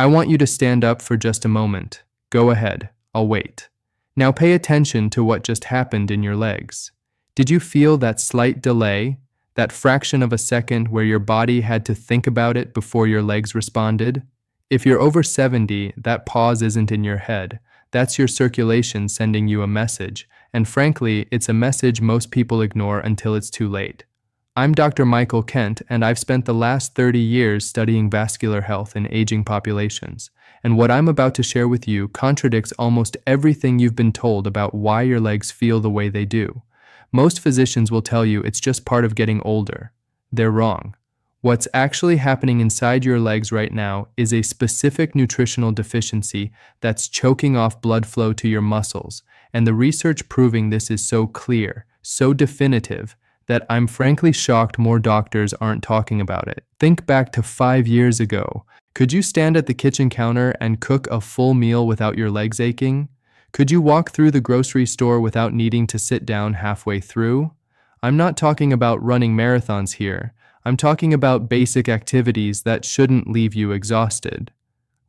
I want you to stand up for just a moment. Go ahead, I'll wait. Now pay attention to what just happened in your legs. Did you feel that slight delay, that fraction of a second where your body had to think about it before your legs responded? If you're over 70, that pause isn't in your head. That's your circulation sending you a message, and frankly, it's a message most people ignore until it's too late. I'm Dr. Michael Kent, and I've spent the last 30 years studying vascular health in aging populations, and what I'm about to share with you contradicts almost everything you've been told about why your legs feel the way they do. Most physicians will tell you it's just part of getting older. They're wrong. What's actually happening inside your legs right now is a specific nutritional deficiency that's choking off blood flow to your muscles, and the research proving this is so clear, so definitive, that I'm frankly shocked more doctors aren't talking about it. Think back to 5 years ago. Could you stand at the kitchen counter and cook a full meal without your legs aching? Could you walk through the grocery store without needing to sit down halfway through? I'm not talking about running marathons here. I'm talking about basic activities that shouldn't leave you exhausted.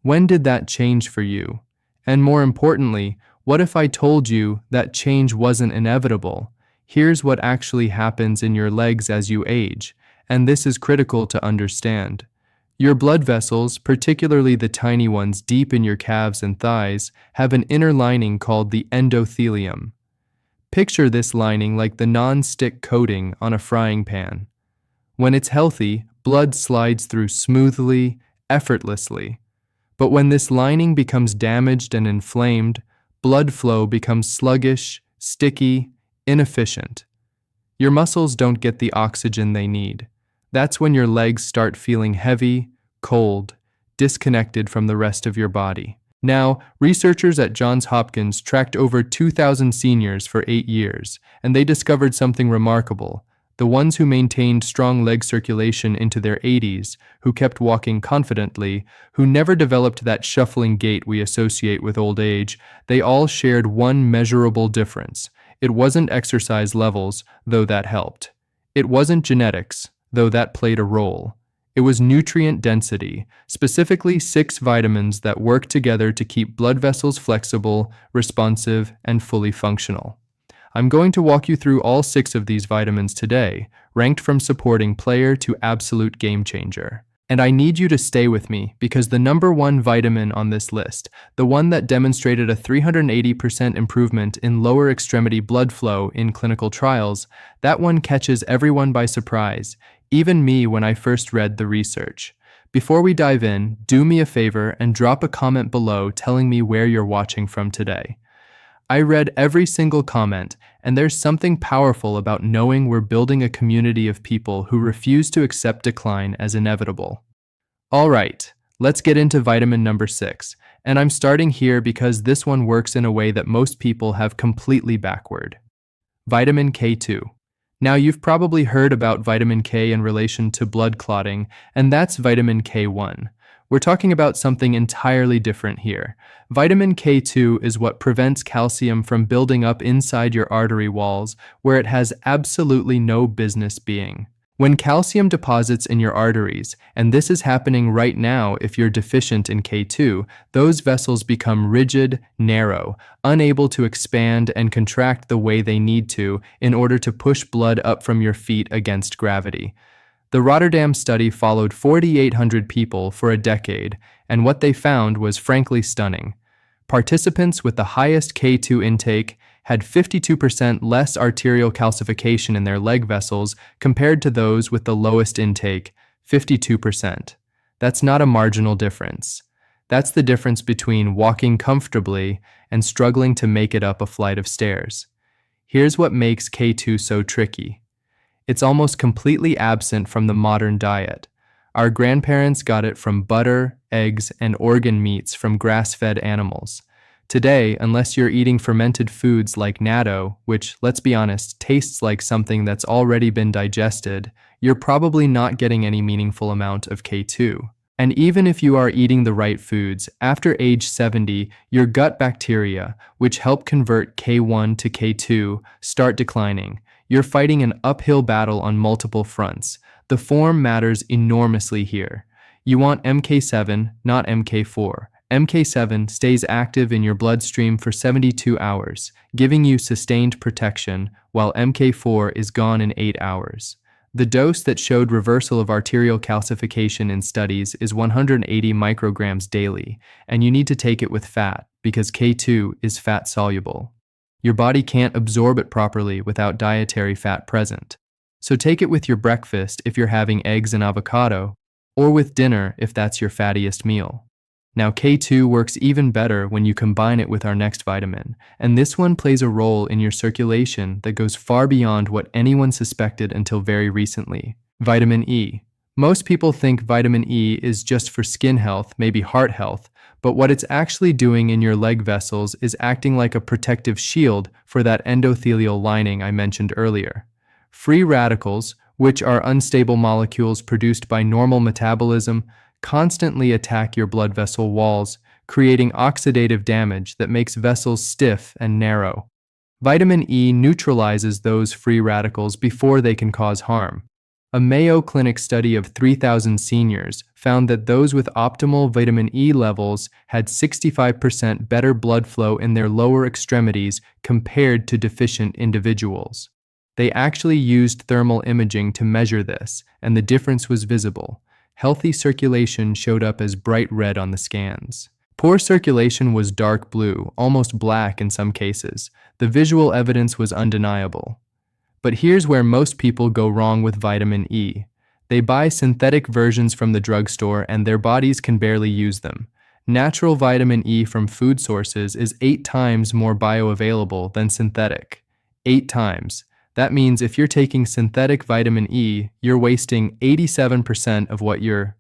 When did that change for you? And more importantly, what if I told you that change wasn't inevitable? Here's what actually happens in your legs as you age, and this is critical to understand. Your blood vessels, particularly the tiny ones deep in your calves and thighs, have an inner lining called the endothelium. Picture this lining like the non-stick coating on a frying pan. When it's healthy, blood slides through smoothly, effortlessly. But when this lining becomes damaged and inflamed, blood flow becomes sluggish, sticky, inefficient. Your muscles don't get the oxygen they need. That's when your legs start feeling heavy, cold, disconnected from the rest of your body. Now, researchers at Johns Hopkins tracked over 2,000 seniors for 8 years, and they discovered something remarkable. The ones who maintained strong leg circulation into their 80s, who kept walking confidently, who never developed that shuffling gait we associate with old age, they all shared one measurable difference. It wasn't exercise levels, though that helped. It wasn't genetics, though that played a role. It was nutrient density, specifically 6 vitamins that work together to keep blood vessels flexible, responsive, and fully functional. I'm going to walk you through all 6 of these vitamins today, ranked from supporting player to absolute game changer. And I need you to stay with me because the number 1 vitamin on this list, the one that demonstrated a 380% improvement in lower extremity blood flow in clinical trials, that one catches everyone by surprise, even me when I first read the research. Before we dive in, do me a favor and drop a comment below telling me where you're watching from today. I read every single comment, and there's something powerful about knowing we're building a community of people who refuse to accept decline as inevitable. All right, let's get into vitamin number 6, and I'm starting here because this one works in a way that most people have completely backward. Vitamin K2. Now, you've probably heard about vitamin K in relation to blood clotting, and that's vitamin K1. We're talking about something entirely different here. Vitamin K2 is what prevents calcium from building up inside your artery walls, where it has absolutely no business being. When calcium deposits in your arteries, and this is happening right now if you're deficient in K2, those vessels become rigid, narrow, unable to expand and contract the way they need to in order to push blood up from your feet against gravity. The Rotterdam study followed 4,800 people for a decade, and what they found was frankly stunning. Participants with the highest K2 intake had 52% less arterial calcification in their leg vessels compared to those with the lowest intake, 52%. That's not a marginal difference. That's the difference between walking comfortably and struggling to make it up a flight of stairs. Here's what makes K2 so tricky. It's almost completely absent from the modern diet. Our grandparents got it from butter, eggs, and organ meats from grass-fed animals. Today, unless you're eating fermented foods like natto, which, let's be honest, tastes like something that's already been digested, you're probably not getting any meaningful amount of K2. And even if you are eating the right foods, after age 70, your gut bacteria, which help convert K1 to K2, start declining. You're fighting an uphill battle on multiple fronts. The form matters enormously here. You want MK7, not MK4. MK7 stays active in your bloodstream for 72 hours, giving you sustained protection, while MK4 is gone in 8 hours. The dose that showed reversal of arterial calcification in studies is 180 micrograms daily, and you need to take it with fat because K2 is fat soluble. Your body can't absorb it properly without dietary fat present. So take it with your breakfast if you're having eggs and avocado, or with dinner if that's your fattiest meal. Now K2 works even better when you combine it with our next vitamin, and this one plays a role in your circulation that goes far beyond what anyone suspected until very recently. Vitamin E. Most people think vitamin E is just for skin health, maybe heart health, but what it's actually doing in your leg vessels is acting like a protective shield for that endothelial lining I mentioned earlier. Free radicals, which are unstable molecules produced by normal metabolism, constantly attack your blood vessel walls, creating oxidative damage that makes vessels stiff and narrow. Vitamin E neutralizes those free radicals before they can cause harm. A Mayo Clinic study of 3,000 seniors found that those with optimal vitamin E levels had 65% better blood flow in their lower extremities compared to deficient individuals. They actually used thermal imaging to measure this, and the difference was visible. Healthy circulation showed up as bright red on the scans. Poor circulation was dark blue, almost black in some cases. The visual evidence was undeniable. But here's where most people go wrong with vitamin E. They buy synthetic versions from the drugstore and their bodies can barely use them. Natural vitamin E from food sources is 8 times more bioavailable than synthetic. 8 times. That means if you're taking synthetic vitamin E, you're wasting 87% of what you're.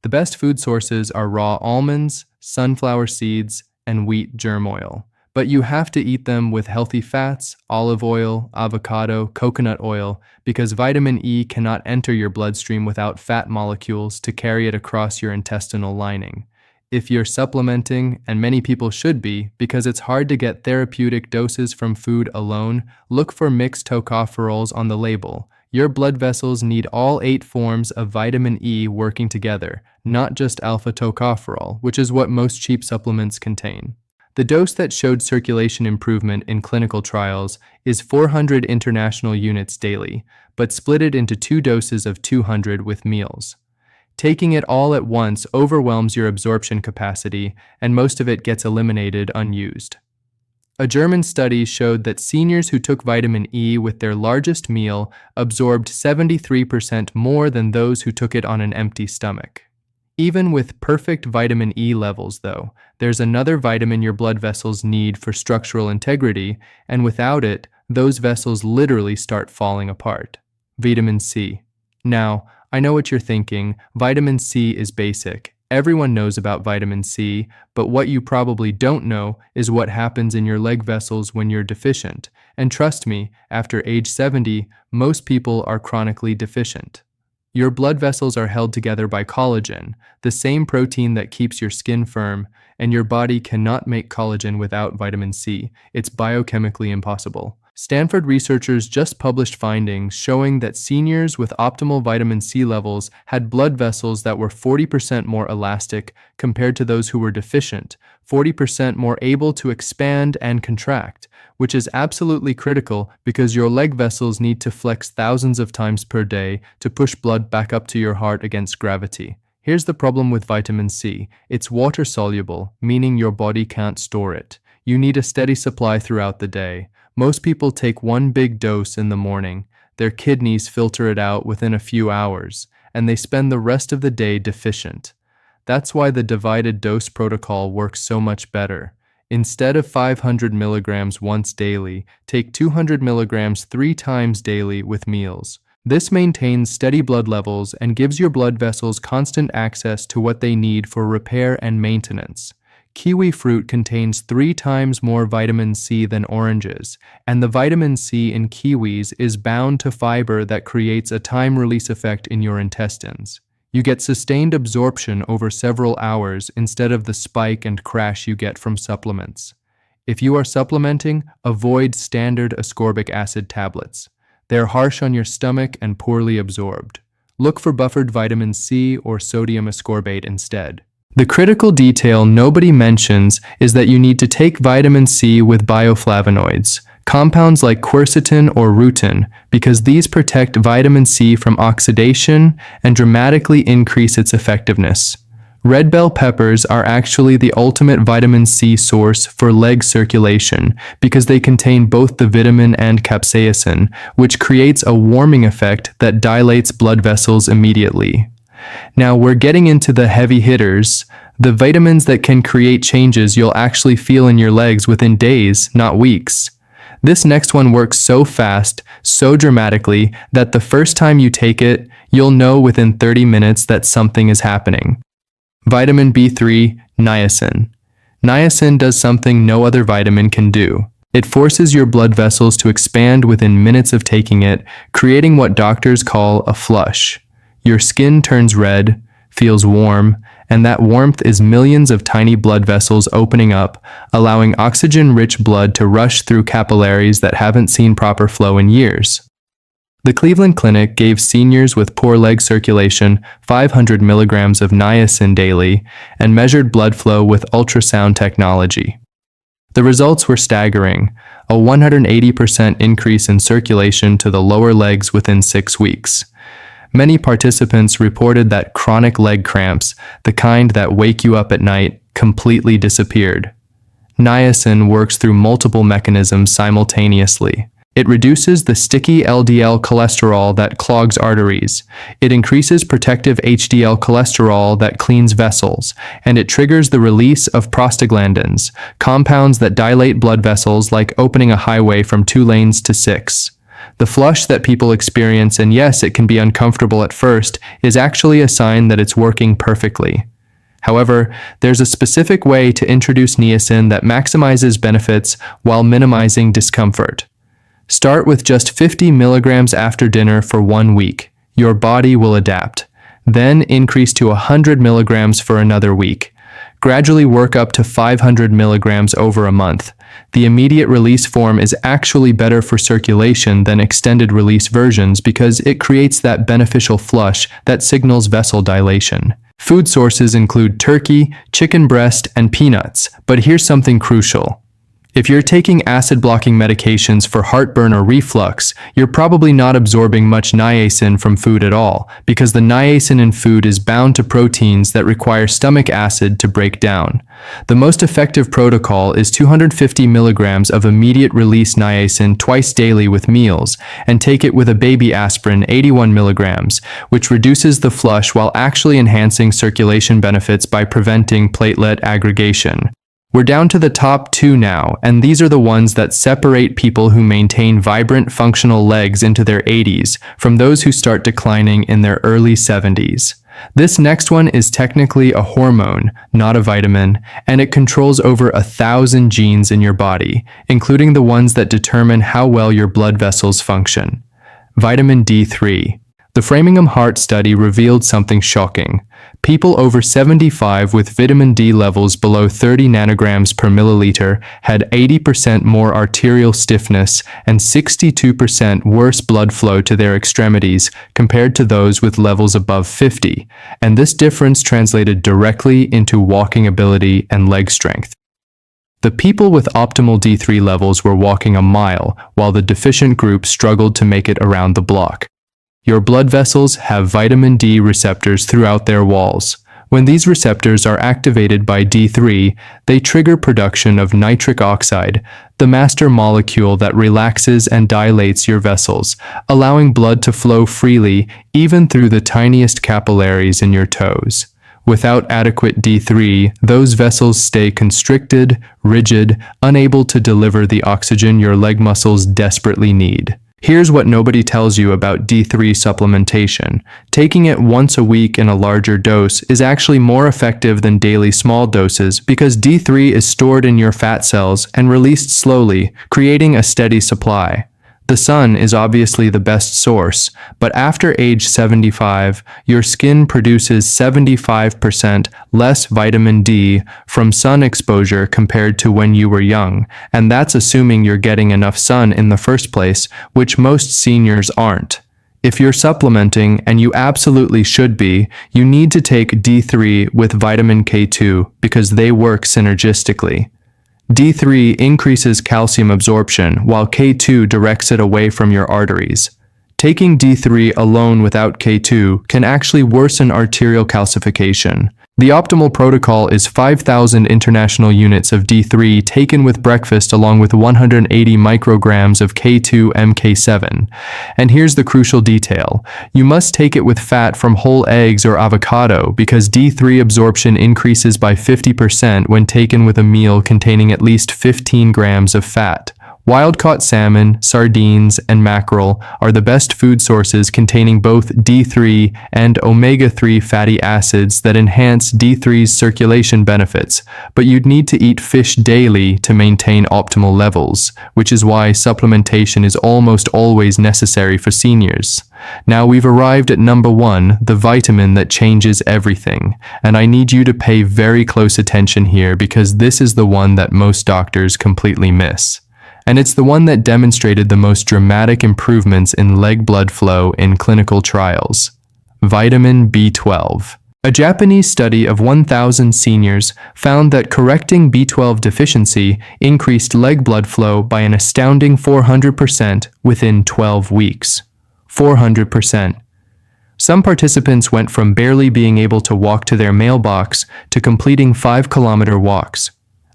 The best food sources are raw almonds, sunflower seeds, and wheat germ oil. But you have to eat them with healthy fats, olive oil, avocado, coconut oil, because vitamin E cannot enter your bloodstream without fat molecules to carry it across your intestinal lining. If you're supplementing, and many people should be, because it's hard to get therapeutic doses from food alone, look for mixed tocopherols on the label. Your blood vessels need all 8 forms of vitamin E working together, not just alpha tocopherol, which is what most cheap supplements contain. The dose that showed circulation improvement in clinical trials is 400 international units daily, but split it into 2 doses of 200 with meals. Taking it all at once overwhelms your absorption capacity, and most of it gets eliminated unused. A German study showed that seniors who took vitamin E with their largest meal absorbed 73% more than those who took it on an empty stomach. Even with perfect vitamin E levels, though, there's another vitamin your blood vessels need for structural integrity, and without it, those vessels literally start falling apart. Vitamin C. Now, I know what you're thinking. Vitamin C is basic. Everyone knows about vitamin C, but what you probably don't know is what happens in your leg vessels when you're deficient. And trust me, after age 70, most people are chronically deficient. Your blood vessels are held together by collagen, the same protein that keeps your skin firm, and your body cannot make collagen without vitamin C. It's biochemically impossible. Stanford researchers just published findings showing that seniors with optimal vitamin C levels had blood vessels that were 40% more elastic compared to those who were deficient, 40% more able to expand and contract, which is absolutely critical because your leg vessels need to flex thousands of times per day to push blood back up to your heart against gravity. Here's the problem with vitamin C. It's water-soluble, meaning your body can't store it. You need a steady supply throughout the day. Most people take one big dose in the morning, their kidneys filter it out within a few hours, and they spend the rest of the day deficient. That's why the divided dose protocol works so much better. Instead of 500 milligrams once daily, take 200 milligrams 3 times daily with meals. This maintains steady blood levels and gives your blood vessels constant access to what they need for repair and maintenance. Kiwi fruit contains 3 times more vitamin C than oranges, and the vitamin C in kiwis is bound to fiber that creates a time-release effect in your intestines. You get sustained absorption over several hours instead of the spike and crash you get from supplements. If you are supplementing, avoid standard ascorbic acid tablets. They're harsh on your stomach and poorly absorbed. Look for buffered vitamin C or sodium ascorbate instead. The critical detail nobody mentions is that you need to take vitamin C with bioflavonoids, compounds like quercetin or rutin, because these protect vitamin C from oxidation and dramatically increase its effectiveness. Red bell peppers are actually the ultimate vitamin C source for leg circulation because they contain both the vitamin and capsaicin, which creates a warming effect that dilates blood vessels immediately. Now we're getting into the heavy hitters, the vitamins that can create changes you'll actually feel in your legs within days, not weeks. This next one works so fast, so dramatically, that the first time you take it, you'll know within 30 minutes that something is happening. Vitamin B3, niacin. Niacin does something no other vitamin can do. It forces your blood vessels to expand within minutes of taking it, creating what doctors call a flush. Your skin turns red, feels warm, and that warmth is millions of tiny blood vessels opening up, allowing oxygen-rich blood to rush through capillaries that haven't seen proper flow in years. The Cleveland Clinic gave seniors with poor leg circulation 500 milligrams of niacin daily and measured blood flow with ultrasound technology. The results were staggering, a 180% increase in circulation to the lower legs within 6 weeks. Many participants reported that chronic leg cramps, the kind that wake you up at night, completely disappeared. Niacin works through multiple mechanisms simultaneously. It reduces the sticky LDL cholesterol that clogs arteries. It increases protective HDL cholesterol that cleans vessels, and it triggers the release of prostaglandins, compounds that dilate blood vessels like opening a highway from 2 lanes to 6. The flush that people experience, and yes, it can be uncomfortable at first, is actually a sign that it's working perfectly. However, there's a specific way to introduce niacin that maximizes benefits while minimizing discomfort. Start with just 50 milligrams after dinner for 1 week. Your body will adapt. Then increase to 100 milligrams for another week. Gradually work up to 500 milligrams over a month. The immediate release form is actually better for circulation than extended release versions because it creates that beneficial flush that signals vessel dilation. Food sources include turkey, chicken breast, and peanuts, but here's something crucial. If you're taking acid-blocking medications for heartburn or reflux, you're probably not absorbing much niacin from food at all, because the niacin in food is bound to proteins that require stomach acid to break down. The most effective protocol is 250 milligrams of immediate-release niacin twice daily with meals, and take it with a baby aspirin 81 milligrams, which reduces the flush while actually enhancing circulation benefits by preventing platelet aggregation. We're down to the top 2 now, and these are the ones that separate people who maintain vibrant, functional legs into their 80s from those who start declining in their early 70s. This next one is technically a hormone, not a vitamin, and it controls over 1,000 genes in your body, including the ones that determine how well your blood vessels function. Vitamin D3. The Framingham Heart Study revealed something shocking. People over 75 with vitamin D levels below 30 nanograms per milliliter had 80% more arterial stiffness and 62% worse blood flow to their extremities compared to those with levels above 50, and this difference translated directly into walking ability and leg strength. The people with optimal D3 levels were walking a mile, while the deficient group struggled to make it around the block. Your blood vessels have vitamin D receptors throughout their walls. When these receptors are activated by D3, they trigger production of nitric oxide, the master molecule that relaxes and dilates your vessels, allowing blood to flow freely even through the tiniest capillaries in your toes. Without adequate D3, those vessels stay constricted, rigid, unable to deliver the oxygen your leg muscles desperately need. Here's what nobody tells you about D3 supplementation. Taking it once a week in a larger dose is actually more effective than daily small doses because D3 is stored in your fat cells and released slowly, creating a steady supply. The sun is obviously the best source, but after age 75, your skin produces 75% less vitamin D from sun exposure compared to when you were young, and that's assuming you're getting enough sun in the first place, which most seniors aren't. If you're supplementing, and you absolutely should be, you need to take D3 with vitamin K2 because they work synergistically. D3 increases calcium absorption, while K2 directs it away from your arteries. Taking D3 alone without K2 can actually worsen arterial calcification. The optimal protocol is 5,000 international units of D3 taken with breakfast along with 180 micrograms of K2 MK7. And here's the crucial detail. You must take it with fat from whole eggs or avocado because D3 absorption increases by 50% when taken with a meal containing at least 15 grams of fat. Wild-caught salmon, sardines, and mackerel are the best food sources containing both D3 and omega-3 fatty acids that enhance D3's circulation benefits, but you'd need to eat fish daily to maintain optimal levels, which is why supplementation is almost always necessary for seniors. Now we've arrived at number 1, the vitamin that changes everything, and I need you to pay very close attention here because this is the one that most doctors completely miss. And it's the one that demonstrated the most dramatic improvements in leg blood flow in clinical trials. Vitamin B12. A Japanese study of 1,000 seniors found that correcting B12 deficiency increased leg blood flow by an astounding 400% within 12 weeks. 400%. Some participants went from barely being able to walk to their mailbox to completing 5-kilometer walks.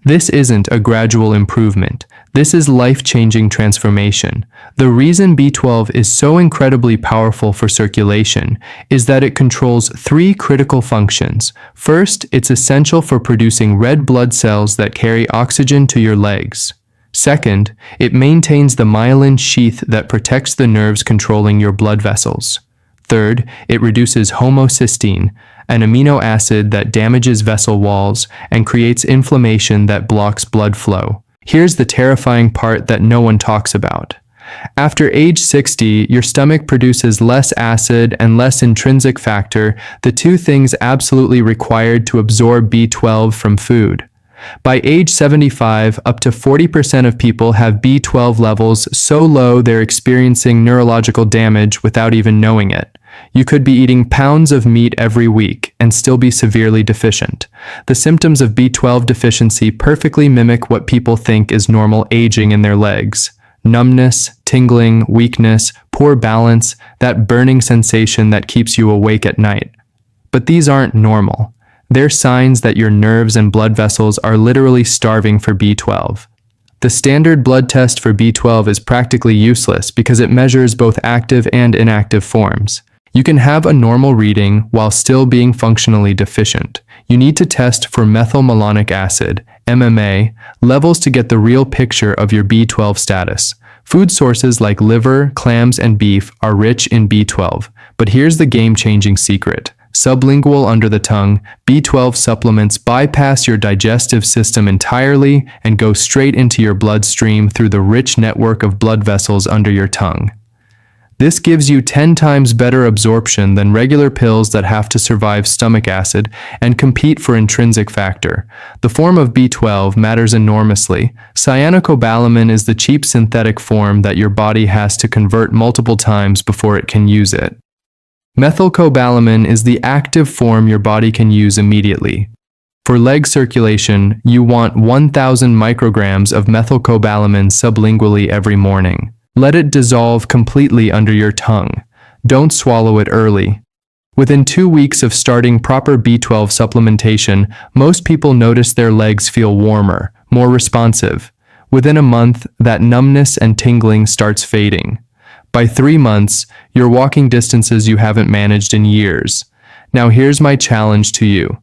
This isn't a gradual improvement. This is life-changing transformation. The reason B12 is so incredibly powerful for circulation is that it controls 3 critical functions. First, it's essential for producing red blood cells that carry oxygen to your legs. Second, it maintains the myelin sheath that protects the nerves controlling your blood vessels. Third, it reduces homocysteine, an amino acid that damages vessel walls and creates inflammation that blocks blood flow. Here's the terrifying part that no one talks about. After age 60, your stomach produces less acid and less intrinsic factor, the 2 things absolutely required to absorb B12 from food. By age 75, up to 40% of people have B12 levels so low they're experiencing neurological damage without even knowing it. You could be eating pounds of meat every week and still be severely deficient. The symptoms of B12 deficiency perfectly mimic what people think is normal aging in their legs. Numbness, tingling, weakness, poor balance, that burning sensation that keeps you awake at night. But these aren't normal. They're signs that your nerves and blood vessels are literally starving for B12. The standard blood test for B12 is practically useless because it measures both active and inactive forms. You can have a normal reading while still being functionally deficient. You need to test for methylmalonic acid, MMA, levels to get the real picture of your B12 status. Food sources like liver, clams, and beef are rich in B12, but here's the game-changing secret. Sublingual under the tongue, B12 supplements bypass your digestive system entirely and go straight into your bloodstream through the rich network of blood vessels under your tongue. This gives you 10 times better absorption than regular pills that have to survive stomach acid and compete for intrinsic factor. The form of B12 matters enormously. Cyanocobalamin is the cheap synthetic form that your body has to convert multiple times before it can use it. Methylcobalamin is the active form your body can use immediately. For leg circulation, you want 1,000 micrograms of methylcobalamin sublingually every morning. Let it dissolve completely under your tongue. Don't swallow it early. Within 2 weeks of starting proper B12 supplementation, most people notice their legs feel warmer, more responsive. Within a month, that numbness and tingling starts fading. By 3 months, you're walking distances you haven't managed in years. Now here's my challenge to you.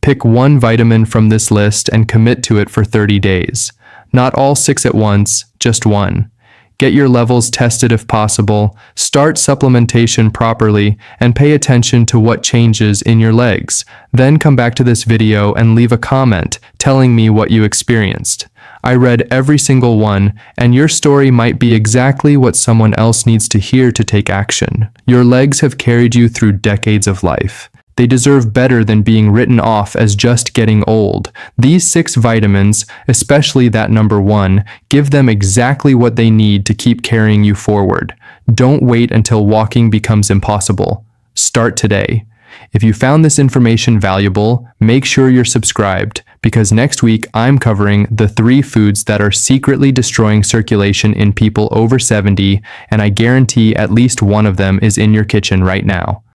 Pick 1 vitamin from this list and commit to it for 30 days. Not all 6 at once, just 1. Get your levels tested if possible, start supplementation properly, and pay attention to what changes in your legs. Then come back to this video and leave a comment telling me what you experienced. I read every single one, and your story might be exactly what someone else needs to hear to take action. Your legs have carried you through decades of life. They deserve better than being written off as just getting old. These 6 vitamins, especially that number 1, give them exactly what they need to keep carrying you forward. Don't wait until walking becomes impossible. Start today. If you found this information valuable, make sure you're subscribed, because next week I'm covering the 3 foods that are secretly destroying circulation in people over 70, and I guarantee at least one of them is in your kitchen right now.